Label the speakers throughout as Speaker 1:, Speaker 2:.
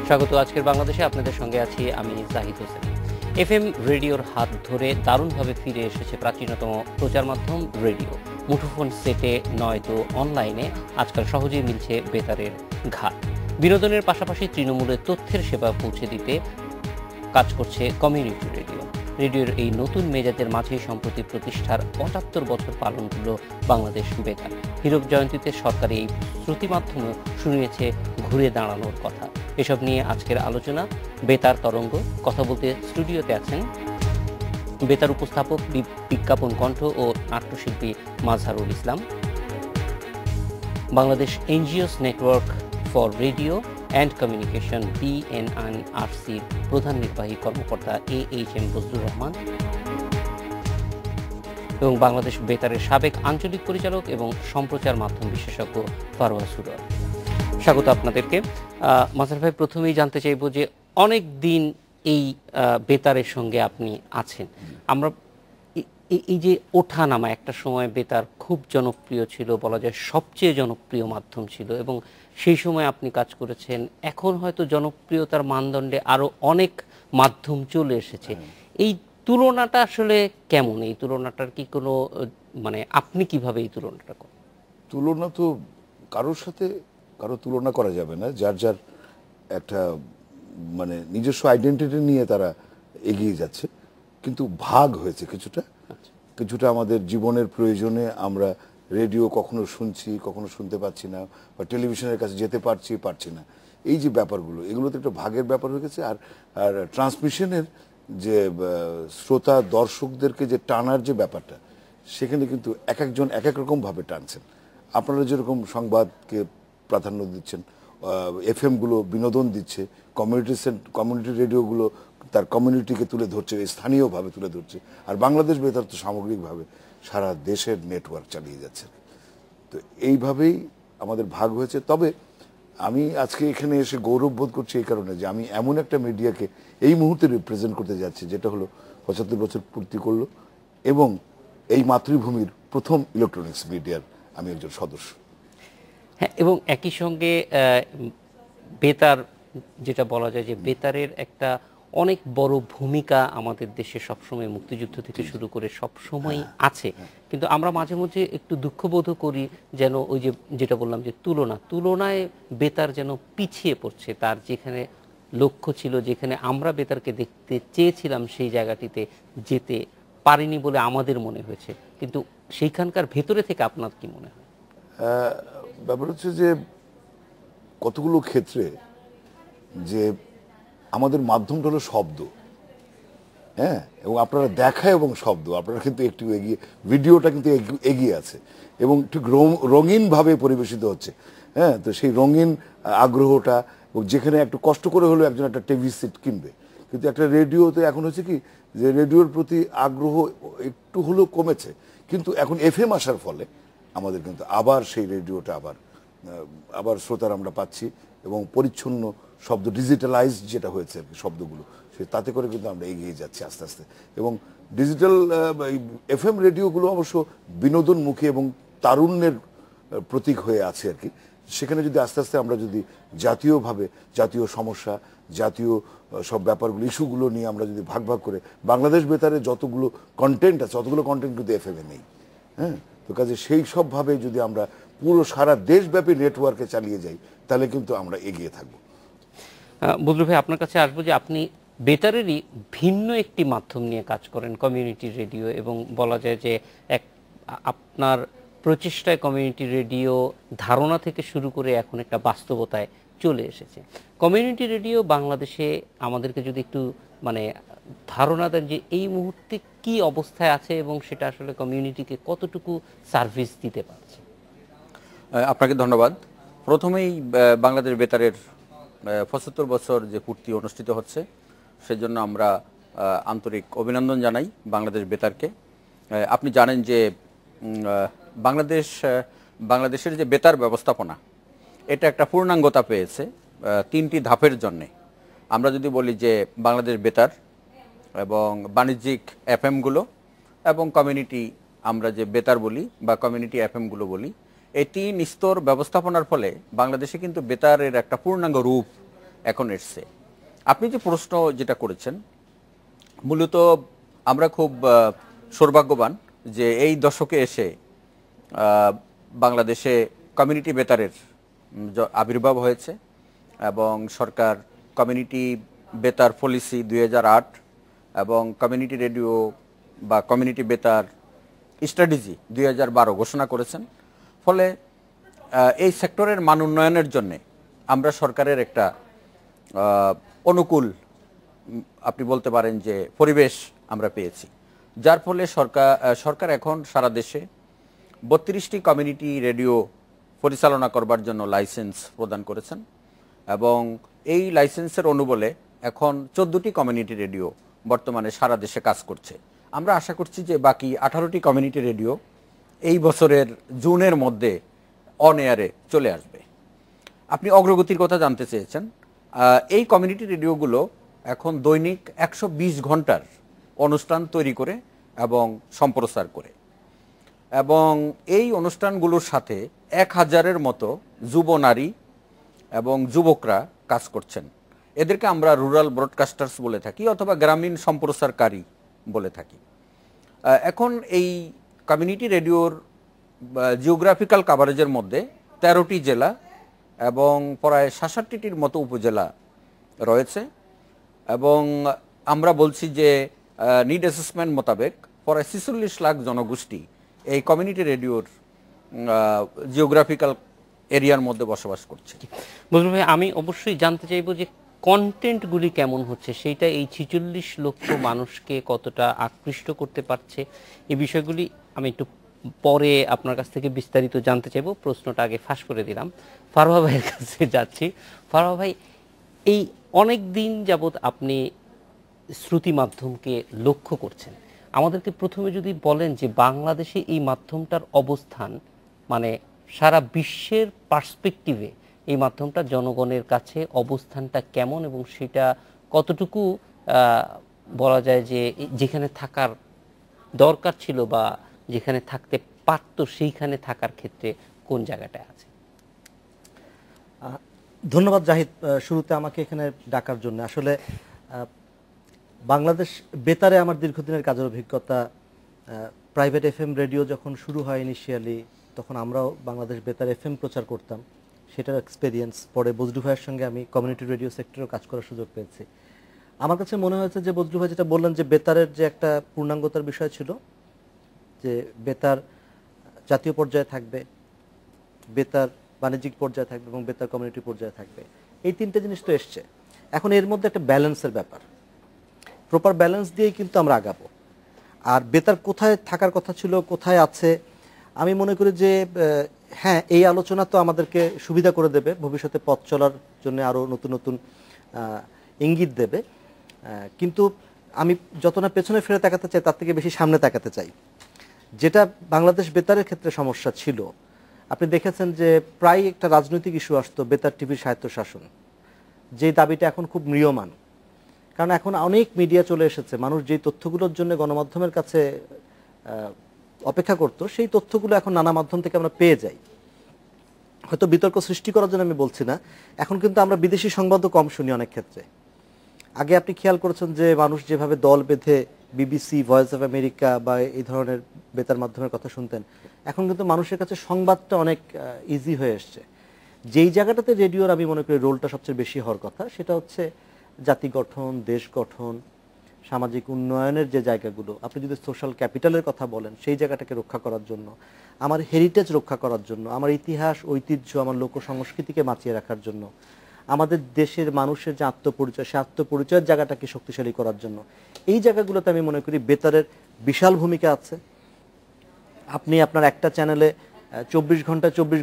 Speaker 1: স্বাগত আজকের বাংলাদেশে। আপনাদের সঙ্গে আছি আমি জাহিদ হোসেন। এফএম রেডিওর হাত ধরে দারুণভাবে ফিরে এসেছে প্রাচীনতম প্রচার মাধ্যম রেডিও। মুঠোফোন সেটে নয়তো অনলাইনে আজকাল সহজেই মিলছে বেতারের ঘাট। বিনোদনের পাশাপাশি তৃণমূলের তথ্যের সেবা পৌঁছে দিতে কাজ করছে কমিউনিটি রেডিও। রেডিওর এই নতুন মেজাজের মাঝেই সম্প্রতি প্রতিষ্ঠার ৭৫ বছর পালন করল বাংলাদেশ বেতার। হীরক জয়ন্তীতে সরকারি এই শ্রুতি মাধ্যমে শুনিয়েছে ঘুরে দাঁড়ানোর কথা। এসব নিয়ে আজকের আলোচনা বেতার তরঙ্গ। কথা বলতে স্টুডিওতে আছেন বেতার উপস্থাপক, বিজ্ঞাপন কণ্ঠ ও নাট্যশিল্পী Mazharul Islam, Bangladesh NGOs network for radio and communication BNNRC'র প্রধান নির্বাহী কর্মকর্তা AHM বজলুর রহমান এবং বাংলাদেশ বেতারের সাবেক আঞ্চলিক পরিচালক এবং সম্প্রচার মাধ্যম বিশেষজ্ঞ ফারোয়া সুরর। স্বাগত আপনাদেরকে। মাজহার ভাই, প্রথমেই জানতে চাইব যে অনেক দিন এই বেতারের সঙ্গে আপনি আছেন। আমরা এই যে ওঠানামা, একটা সময় বেতার খুব জনপ্রিয় ছিল, বলা যায় সবচেয়ে জনপ্রিয় মাধ্যম ছিল, এবং সেই সময় আপনি কাজ করেছেন। এখন হয়তো জনপ্রিয়তার মানদণ্ডে আরো অনেক মাধ্যম চলে এসেছে। এই তুলনাটা আসলে কেমন? এই তুলনাটার কি কোনো আপনি কিভাবে এই তুলনাটা করেন?
Speaker 2: তুলনা তো কারোর সাথে কারো তুলনা করা যাবে না। যার যার একটা নিজস্ব আইডেন্টিটি নিয়ে তারা এগিয়ে যাচ্ছে, কিন্তু ভাগ হয়েছে কিছুটা আমাদের জীবনের প্রয়োজনে আমরা রেডিও কখনো শুনছি, কখনো শুনতে পাচ্ছি না, বা টেলিভিশনের কাছে যেতে পারছি না। এই যে ব্যাপারগুলো, এগুলো তো একটা ভাগের ব্যাপার হয়ে গেছে। আর ট্রান্সমিশনের যে শ্রোতা দর্শকদেরকে যে টানার যে ব্যাপারটা, সেখানে কিন্তু এক একজন এক এক রকম ভাবে টানছেন। আপনারা যেরকম সংবাদকে প্রাধান্য দিচ্ছেন, এফএমগুলো বিনোদন দিচ্ছে, কমিউনিটি রেডিওগুলো তার কমিউনিটিকে তুলে ধরছে, স্থানীয়ভাবে তুলে ধরছে, আর বাংলাদেশ বেতার তো সামগ্রিকভাবে সারা দেশের নেটওয়ার্ক চালিয়ে যাচ্ছে। তো এইভাবেই আমাদের ভাগ হয়েছে। তবে আমি আজকে এখানে এসে গৌরব বোধ করছি এই কারণে যে আমি এমন একটা মিডিয়াকে এই মুহূর্তে রিপ্রেজেন্ট করতে যাচ্ছি, যেটা হলো ৭৫ বছর পূর্তি করলো, এবং এই মাতৃভূমির প্রথম ইলেকট্রনিক্স মিডিয়ার আমি একজন সদস্য।
Speaker 1: হ্যাঁ, এবং একই সঙ্গে বেতার, যেটা বলা যায় যে বেতারের একটা অনেক বড় ভূমিকা আমাদের দেশে সবসময় মুক্তিযুদ্ধ থেকে শুরু করে সবসময় আছে। কিন্তু আমরা মাঝে মাঝে একটু দুঃখবোধ করি, যেন ওই যে যেটা বললাম যে তুলনায় বেতার যেন পিছিয়ে পড়ছে। তার যেখানে লক্ষ্য ছিল, যেখানে আমরা বেতারকে দেখতে চেয়েছিলাম, সেই জায়গাটিতে যেতে পারিনি বলে আমাদের মনে হয়েছে। কিন্তু সেইখানকার ভেতরে থেকে আপনার কি মনে হয়?
Speaker 2: ব্যাপার হচ্ছে যে কতগুলো ক্ষেত্রে যে আমাদের মাধ্যমটা হলো শব্দ, হ্যাঁ, এবং আপনারা দেখা এবং শব্দ, আপনারা কিন্তু একটু এগিয়ে, ভিডিওটা কিন্তু এগিয়ে আছে এবং ঠিক রঙিনভাবে পরিবেশিত হচ্ছে। হ্যাঁ, তো সেই রঙিন আগ্রহটা, যেখানে একটু কষ্ট করে হলেও একজন একটা টিভি সেট কিনবে, কিন্তু একটা রেডিওতে এখন হচ্ছে কি যে রেডিওর প্রতি আগ্রহ একটু হলেও কমেছে। কিন্তু এখন এফএম আসার ফলে আমাদের কিন্তু আবার সেই রেডিওটা আবার শ্রোতার আমরা পাচ্ছি, এবং পরিচ্ছন্ন শব্দ, ডিজিটালাইজ যেটা হয়েছে আর কি শব্দগুলো, তাতে করে কিন্তু আমরা এগিয়ে যাচ্ছি আস্তে আস্তে। এবং ডিজিটাল এফএম রেডিওগুলো অবশ্য বিনোদনমুখী এবং তারুণ্যের প্রতীক হয়ে আছে আর কি। সেখানে যদি আস্তে আস্তে আমরা যদি জাতীয়ভাবে জাতীয় সমস্যা, জাতীয় সব ব্যাপারগুলো, ইস্যুগুলো নিয়ে আমরা যদি ভাগ ভাগ করে, বাংলাদেশ বেতারে যতগুলো কন্টেন্ট আছে অতগুলো কন্টেন্ট কিন্তু এফএমে নেই। হ্যাঁ, তো কাজে সেই সবভাবে যদি আমরা পুরো সারা দেশব্যাপী নেটওয়ার্কে চালিয়ে যাই, তাহলে কিন্তু আমরা এগিয়ে থাকবো।
Speaker 1: বদরু ভাই, আপনার কাছে আসবো যে আপনি বেতারেরই ভিন্ন একটি মাধ্যম নিয়ে কাজ করেন, কমিউনিটি রেডিও, এবং বলা যায় যে আপনার প্রচেষ্টায় কমিউনিটি রেডিও ধারণা থেকে শুরু করে এখন একটা বাস্তবতায় চলে এসেছে। কমিউনিটি রেডিও বাংলাদেশে আমাদেরকে যদি একটু ধারণা দেন যে এই মুহূর্তে কি অবস্থায় আছে এবং সেটা আসলে কমিউনিটিকে কতটুকু সার্ভিস দিতে পারছে।
Speaker 3: আপনাকে ধন্যবাদ। প্রথমেই বাংলাদেশ বেতারের ৭৫ বছর যে পূর্তি অনুষ্ঠিত হচ্ছে, সেজন্য আমরা আন্তরিক অভিনন্দন জানাই বাংলাদেশ বেতারকে। আপনি জানেন যে বাংলাদেশের যে বেতার ব্যবস্থাপনা, এটা একটা পূর্ণাঙ্গতা পেয়েছে ৩টি ধাপের জন্যে। আমরা যদি বলি যে বাংলাদেশ বেতার এবং বাণিজ্যিক এফএমগুলো এবং কমিউনিটি, আমরা যে বেতার বলি বা কমিউনিটি এফএমগুলো বলি, এই ৩ স্তর ব্যবস্থাপনার ফলে বাংলাদেশে কিন্তু বেতারের একটা পূর্ণাঙ্গ রূপ এখন এসছে। আপনি যে প্রশ্ন যেটা করেছেন, মূলত আমরা খুব সৌভাগ্যবান যে এই দশকে এসে বাংলাদেশে কমিউনিটি বেতারের আবির্ভাব হয়েছে এবং সরকার কমিউনিটি বেতার পলিসি 2008 এবং কমিউনিটি রেডিও বা কমিউনিটি বেতার স্ট্র্যাটেজি 2012 ঘোষণা করেছেন। ফলে এই সেক্টরের মান উন্নয়নের জন্য আমরা সরকারের একটা অনুকূল আপনি বলতে পারেন যে পরিবেশ আমরা পেয়েছি, যার ফলে সরকার এখন সারা দেশে 32টি কমিউনিটি রেডিও পরিচালনা করবার জন্য লাইসেন্স প্রদান করেছেন এবং এই লাইসেন্সের অনুবলে এখন 14টি কমিউনিটি রেডিও বর্তমানে সারা দেশে কাজ করছে। আমরা আশা করছি যে বাকি 18টি কমিউনিটি রেডিও এই বছরের জুনের মধ্যে অন এয়ারে চলে আসবে। আপনি অগ্রগতির কথা জানতে চেয়েছেন। এই কমিউনিটি রেডিওগুলো এখন দৈনিক 120 ঘন্টার অনুষ্ঠান তৈরি করে এবং সম্প্রচার করে এবং এই অনুষ্ঠানগুলোর সাথে 1000-এর মতো যুব নারী এবং যুবকরা কাজ করছেন। এদেরকে আমরা রুরাল ব্রডকাস্টার্স বলে থাকি অথবা গ্রামীণ সম্প্রচারকারী বলে থাকি। এখন এই কমিউনিটি রেডিওর জিওগ্রাফিক্যাল কাভারেজের মধ্যে 13টি জেলা এবং প্রায় 67টির মতো উপজেলা রয়েছে এবং আমরা বলছি যে নিড অ্যাসেসমেন্ট মোতাবেক প্রায় 46 লাখ জনগোষ্ঠী এই কমিউনিটি রেডিওর জিওগ্রাফিক্যাল এরিয়ার মধ্যে বসবাস করছে।
Speaker 1: বজলুল ভাই, আমি অবশ্যই জানতে চাইবো যে কন্টেন্টগুলি কেমন হচ্ছে, সেইটা এই 46 লক্ষ মানুষকে কতটা আকৃষ্ট করতে পারছে, এই বিষয়গুলি আমি একটু পরে আপনার কাছ থেকে বিস্তারিত জানতে চাইবো। প্রশ্নটা আগে ফাঁস করে দিলাম, ফারোয়া ভাইয়ের কাছে যাচ্ছি। ফারোয়া ভাই, এই অনেক দিন যাবৎ আপনি শ্রুতি মাধ্যমকে লক্ষ্য করছেন, আমাদেরকে প্রথমে যদি বলেন যে বাংলাদেশে এই মাধ্যমটার অবস্থান, মানে সারা বিশ্বের পার্সপেক্টিভে এই মাধ্যমটা জনগণের কাছে অবস্থানটা কেমন এবং সেটা কতটুকু বলা যায় যে যেখানে থাকার দরকার ছিল বা যেখানে থাকতে পারতো সেইখানে থাকার ক্ষেত্রে কোন জায়গাটায় আছে?
Speaker 4: ধন্যবাদ জাহিদ শুরুতে আমাকে এখানে ডাকার জন্য। আসলে বাংলাদেশ বেতারে আমার দীর্ঘদিনের কাজের অভিজ্ঞতা। প্রাইভেট এফএম রেডিও যখন শুরু হয় ইনিশিয়ালি, তখন আমরাও বাংলাদেশ বেতার এফএম প্রচার করতাম, সেটার এক্সপেরিয়েন্স। পরে বজলু ভাইয়ের সঙ্গে আমি কমিউনিটি রেডিও সেক্টরেও কাজ করার সুযোগ পেয়েছি। আমার কাছে মনে হয়েছে যে বজলু ভাই যেটা বললেন যে বেতারের যে একটা পূর্ণাঙ্গতার বিষয় ছিল, যে বেতার জাতীয় পর্যায়ে থাকবে, বেতার বাণিজ্যিক পর্যায়ে থাকবে এবং বেতার কমিউনিটি পর্যায়ে থাকবে, এই তিনটে জিনিস তো এসছে। এখন এর মধ্যে একটা ব্যালেন্সের ব্যাপার, প্রপার ব্যালেন্স দিয়েই কিন্তু আমরা আগাবো। আর বেতার কোথায় থাকার কথা ছিল, কোথায় আছে, আমি মনে করি যে হ্যাঁ, এই আলোচনা তো আমাদেরকে সুবিধা করে দেবে, ভবিষ্যতে পথ চলার জন্য আরও নতুন নতুন ইঙ্গিত দেবে। কিন্তু আমি যত না পেছনে ফিরে তাকাতে চাই, তার থেকে বেশি সামনে তাকাতে চাই। যেটা বাংলাদেশ বেতারের ক্ষেত্রে সমস্যা ছিল, আপনি দেখেছেন যে প্রায় একটা রাজনৈতিক ইস্যু আসতো, বেতার টিভির স্বায়ত্তশাসন, যে দাবিটা এখন খুব ম্রিয়মাণ। কারণ এখন অনেক মিডিয়া চলে এসেছে, মানুষ যেই তথ্যগুলোর জন্য গণমাধ্যমের কাছে অপেক্ষা করতো, সেই তথ্যগুলো এখন নানা মাধ্যম থেকে আমরা পেয়ে যাই। হয়তো বিতর্ক সৃষ্টি করার জন্য আমি বলছি না, এখন কিন্তু আমরা বিদেশি সংবাদও কম শুনি অনেক ক্ষেত্রে। আগে আপনি খেয়াল করেছেন যে মানুষ যেভাবে দল বেঁধে বিবিসি, ভয়েস অফ আমেরিকা বা এই ধরনের বেতার মাধ্যমের কথা শুনতেন, এখন কিন্তু মানুষের কাছে সংবাদটা অনেক ইজি হয়ে এসছে। যেই জায়গাটাতে রেডিওর আমি মনে করি রোলটা সবচেয়ে বেশি হওয়ার কথা, সেটা হচ্ছে জাতি গঠন, দেশ গঠন, সামাজিক উন্নয়নের যে জায়গাগুলো, আপনি যদি সোশ্যাল ক্যাপিটালের কথা বলেন, সেই জায়গাটাকে রক্ষা করার জন্য, আমার হেরিটেজ রক্ষা করার জন্য, আমার ইতিহাস, ঐতিহ্য, আমার লোক সংস্কৃতিকে বাঁচিয়ে রাখার জন্য, আমাদের দেশের মানুষের যে আত্মপরিচয়, সে আত্মপরিচয়ের জায়গাটাকে শক্তিশালী করার জন্য, এই জায়গাগুলোতে আমি মনে করি বেতারের বিশাল ভূমিকা আছে। আপনি আপনার একটা চ্যানেলে 24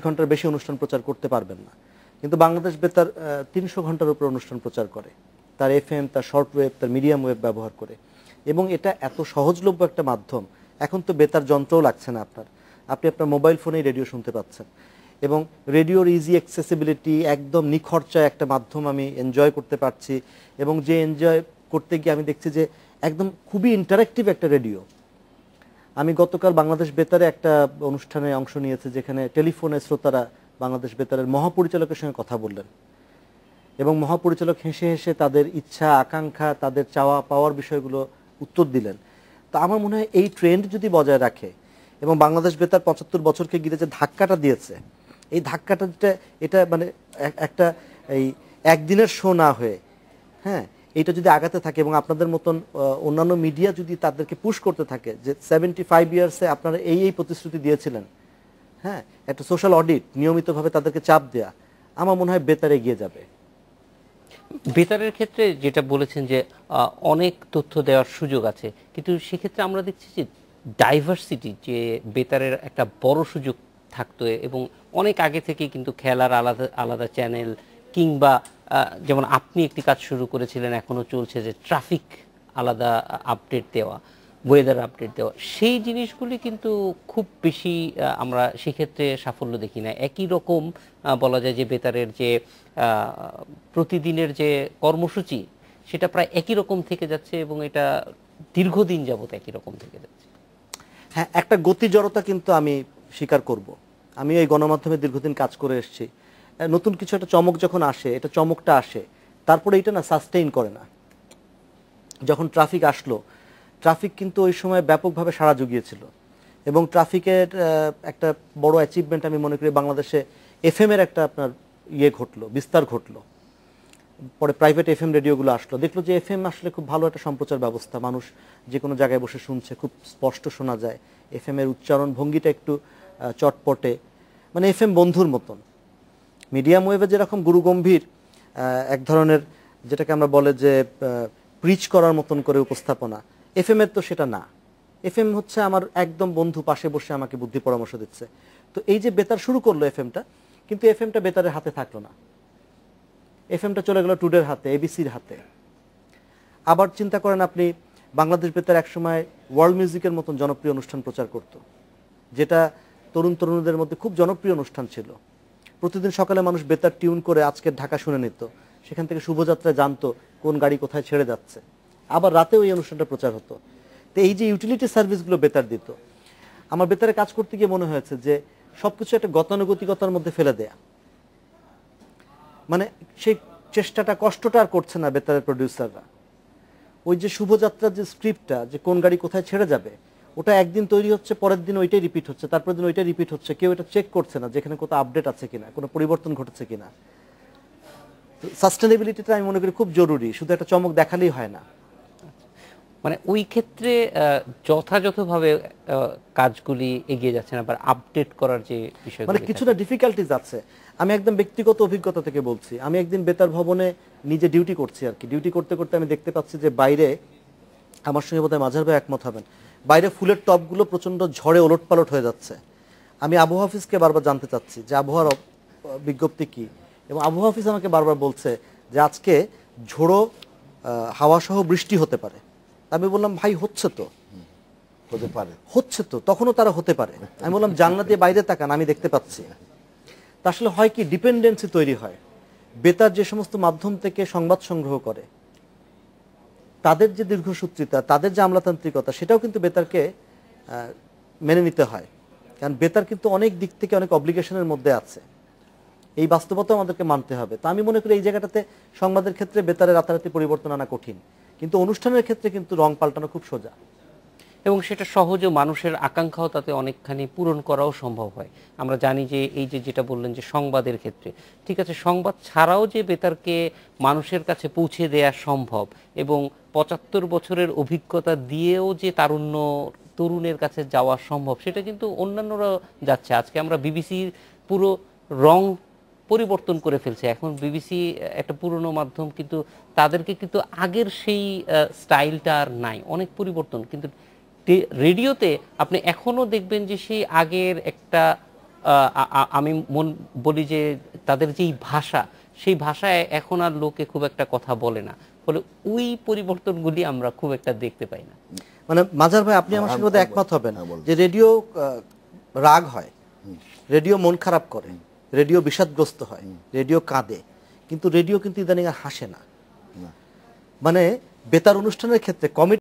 Speaker 4: ঘন্টার বেশি অনুষ্ঠান প্রচার করতে পারবেন না, কিন্তু বাংলাদেশ বেতার 300 ঘন্টার উপর অনুষ্ঠান প্রচার করে, তার এফএম, তার শর্ট ওয়েভ, তার মিডিয়াম ওয়েভ ব্যবহার করে। এবং এটা এত সহজলভ্য একটা মাধ্যম, এখন তো বেতার যন্ত্রও লাগছে না আপনার, আপনি আপনার মোবাইল ফোনেই রেডিও শুনতে পাচ্ছেন। এবং রেডিওর ইজি অ্যাক্সেসিবিলিটি, একদম নিখরচায় একটা মাধ্যম আমি এনজয় করতে পারছি। এবং যে এনজয় করতে গিয়ে আমি দেখছি যে একদম খুবই ইন্টারেক্টিভ একটা রেডিও। আমি গতকাল বাংলাদেশ বেতারে একটা অনুষ্ঠানে অংশ নিয়েছি, যেখানে টেলিফোনে শ্রোতারা বাংলাদেশ বেতারের মহাপরিচালকের সঙ্গে কথা বললেন, এবং মহাপরিচালক হেসে হেসে তাদের ইচ্ছা আকাঙ্ক্ষা তাদের চাওয়া পাওয়ার বিষয়গুলো উত্তর দিলেন। তো আমার মনে হয় এই ট্রেন্ড যদি বজায় রাখে এবং বাংলাদেশ বেতার ৭৫ বছরকে ঘিরে যে ধাক্কাটা দিয়েছে, এই ধাক্কাটা এটা মানে একটা এই একদিনের শো না হয়ে, হ্যাঁ, এটা যদি আগাতে থাকে এবং আপনাদের মতন অন্যান্য মিডিয়া যদি তাদেরকে পুশ করতে থাকে যে 75 ইয়ার্সে আপনারা এই প্রতিশ্রুতি দিয়েছিলেন, হ্যাঁ, একটা সোশ্যাল অডিট নিয়মিতভাবে তাদেরকে চাপ দেয়া, আমার মনে হয় বেতার এগিয়ে যাবে।
Speaker 1: বেতারের ক্ষেত্রে যেটা বলেছেন যে অনেক তথ্য দেওয়ার সুযোগ আছে, কিন্তু সেক্ষেত্রে আমরা দেখছি যে ডাইভার্সিটি, যে বেতারের একটা বড় সুযোগ থাকতো এবং অনেক আগে থেকে কিন্তু খেলার আলাদা আলাদা চ্যানেল কিংবা যেমন আপনি একটি কাজ শুরু করেছিলেন এখনো চলছে যে ট্রাফিক আলাদা আপডেট দেওয়া, ওয়েদার আপডেট দেওয়া, সেই জিনিসগুলি কিন্তু খুব বেশি আমরা সেক্ষেত্রে সাফল্য দেখি না। একই রকম বলা যায় যে বেতারের যে প্রতিদিনের যে কর্মসূচি সেটা প্রায় একই রকম থেকে যাচ্ছে এবং এটা দীর্ঘদিন যাবত একই রকম থেকে যাচ্ছে।
Speaker 4: হ্যাঁ, একটা গতি জড়তা কিন্তু আমি স্বীকার করব। আমি এই গণমাধ্যমে দীর্ঘদিন কাজ করে এসেছি। নতুন কিছু একটা চমক যখন আসে, এটা চমকটা আসে, তারপরে এটা না সাস্টেইন করে না। যখন ট্রাফিক আসলো, ট্রাফিক কিন্তু ওই সময় ব্যাপকভাবে সাড়া জুগিয়েছিল এবং ট্রাফিকের একটা বড় অ্যাচিভমেন্ট আমি মনে করি বাংলাদেশে এফএম এর একটা আপনার ঘটলো, বিস্তার ঘটলো। পরে প্রাইভেট এফএম রেডিওগুলো আসলো, দেখলো যে এফএম আসলে খুব ভালো একটা সম্প্রচার ব্যবস্থা, মানুষ যে কোনো জায়গায় বসে শুনছে, খুব স্পষ্ট শোনা যায়, এফএম এর উচ্চারণ ভঙ্গিটা একটু চটপটে, মানে এফএম বন্ধুর মতন। মিডিয়াম ওয়েভে যেরকম গুরুগম্ভীর এক ধরনের, যেটাকে আমরা বলে যে প্রিচ করার মতন করে উপস্থাপনা, এফএম এর তো সেটা না। এফএম হচ্ছে আমার একদম বন্ধু, পাশে বসে আমাকে বুদ্ধি পরামর্শ দিচ্ছে। তো এই যে বেতার শুরু করলো এফএমটা, কিন্তু এফএমটা বেতারের হাতে থাকলো না, এফএমটা চলে গেল টুডের হাতে, এবিসির হাতে। আবার চিন্তা করেন আপনি, বাংলাদেশ বেতার একসময় ওয়ার্ল্ড মিউজিকের মতন জনপ্রিয় অনুষ্ঠান প্রচার করত, যেটা তরুণদের মধ্যে খুব জনপ্রিয় অনুষ্ঠান ছিল। প্রতিদিন সকালে মানুষ বেতার টিউন করে আজকের ঢাকা শুনে নিত, সেখান থেকে শুভযাত্রায় জানতো কোন গাড়ি কোথায় ছেড়ে যাচ্ছে। আবার রাতেও এই অনুষ্ঠানটা প্রচার হতো। তো এই যে ইউটিলিটি সার্ভিসগুলো বেতার দিত, আমার বেতারে কাজ করতে গিয়ে মনে হয়েছে যে সবকিছু একটা গতানুগতিকতার মধ্যে ফেলে দেয়া, মানে সেই চেষ্টাটা, কষ্টটা আর করছে না বেতারের প্রডিউসাররা। ওই যে শুভযাত্রার যে স্ক্রিপ্টটা, যে কোন গাড়ি কোথায় ছেড়ে যাবে, ওটা একদিন তৈরি হচ্ছে, পরের দিন ওইটাই রিপিট হচ্ছে, তারপরের দিন ওইটাই রিপিট হচ্ছে, কেউ এটা চেক করছে না যেখানে কোথাও আপডেট আছে কিনা, কোনো পরিবর্তন ঘটেছে কিনা। সাস্টেনেবিলিটিটা আমি মনে করি খুব জরুরি, শুধু একটা চমক দেখালেই হয় না।
Speaker 1: মানে ওই ক্ষেত্রে যথাযথভাবে কাজগুলি এগিয়ে যাচ্ছে না, আবার আপডেট করার যে বিষয়,
Speaker 4: মানে কিছুটা ডিফিকাল্টিজ আছে। আমি একদম ব্যক্তিগত অভিজ্ঞতা থেকে বলছি, আমি একদিন বেতার ভবনে নিজে ডিউটি করছি আর কি, ডিউটি করতে করতে আমি দেখতে পাচ্ছি যে বাইরে, আমার সঙ্গে বোধহয় মাঝার ভাই একমত হবেন, বাইরে ফুলের টবগুলো প্রচন্ড ঝড়ে ওলটপালট হয়ে যাচ্ছে। আমি আবহাওয়া অফিসকে বারবার জানতে চাচ্ছি যে আবহাওয়ার বিজ্ঞপ্তি কি, এবং আবহাওয়া অফিস আমাকে বারবার বলছে যে আজকে ঝোড়ো হাওয়া সহ বৃষ্টি হতে পারে। আমি বললাম ভাই হচ্ছে তো,
Speaker 2: হতে পারে,
Speaker 4: হচ্ছে তো, তখনও তারা হতে পারে। আমি বললাম জানলা দিয়ে বাইরে তাকান, আমি দেখতে পাচ্ছি। তা আসলে হয় কি, ডিপেন্ডেন্সি তৈরি হয়। বেতার যে সমস্ত মাধ্যম থেকে সংবাদ সংগ্রহ করে, তাদের যে দীর্ঘসূত্রিতা, তাদের যে আমলাতান্ত্রিকতা, সেটাও কিন্তু বেতারকে মেনে নিতে হয়। কারণ বেতার কিন্তু অনেক দিক থেকে অনেক অব্লিগেশনের মধ্যে আছে, এই বাস্তবতা আমাদেরকে মানতে হবে। তা আমি মনে করি এই জায়গাটাতে সংবাদের ক্ষেত্রে বেতারের রাতারাতি পরিবর্তন আনা কঠিন, কিন্তু অনুষ্ঠানের ক্ষেত্রে কিন্তু রং পাল্টানো খুব সোজা,
Speaker 1: এবং সেটা সহজে মানুষের আকাঙ্ক্ষাও তাতে অনেকখানি পূরণ করাও সম্ভব হয়। আমরা জানি যে এই যে যেটা বললেন যে সংবাদের ক্ষেত্রে, ঠিক আছে, সংবাদ ছাড়াও যে বেতারকে মানুষের কাছে পৌঁছে দেয়া সম্ভব, এবং ৭৫ বছরের অভিজ্ঞতা দিয়েও যে তরুণের কাছে যাওয়া সম্ভব, সেটা কিন্তু অন্যান্যরা যাচ্ছে। আজকে আমরা বিবিসির পুরো রং পরিবর্তন করে ফেলছে। এখন বিবিসি একটা পুরনো মাধ্যম, কিন্তু তাদেরকে কিন্তু আগের সেই স্টাইলটা আর নাই, অনেক পরিবর্তন। কিন্তু রেডিওতে আপনি এখনো দেখবেন যে সেই আগের একটা আমি বলি যে তাদের যেই ভাষা, সেই ভাষায় এখন আর লোকে খুব একটা কথা বলে না, ফলে ওই পরিবর্তনগুলি আমরা খুব একটা দেখতে পাই না।
Speaker 4: মানে মাজার ভাই, আপনি আমার সঙ্গে একমত হবেন যে রেডিও রাগ হয়, রেডিও মন খারাপ করে, রেডিও বিষাদগ্রস্ত হয়, রেডিও কাঁদে, কিন্তু রেডিও কিন্তু ইদানিং আর হাসে না। মানে বেতার অনুষ্ঠানের ক্ষেত্রে কমিটি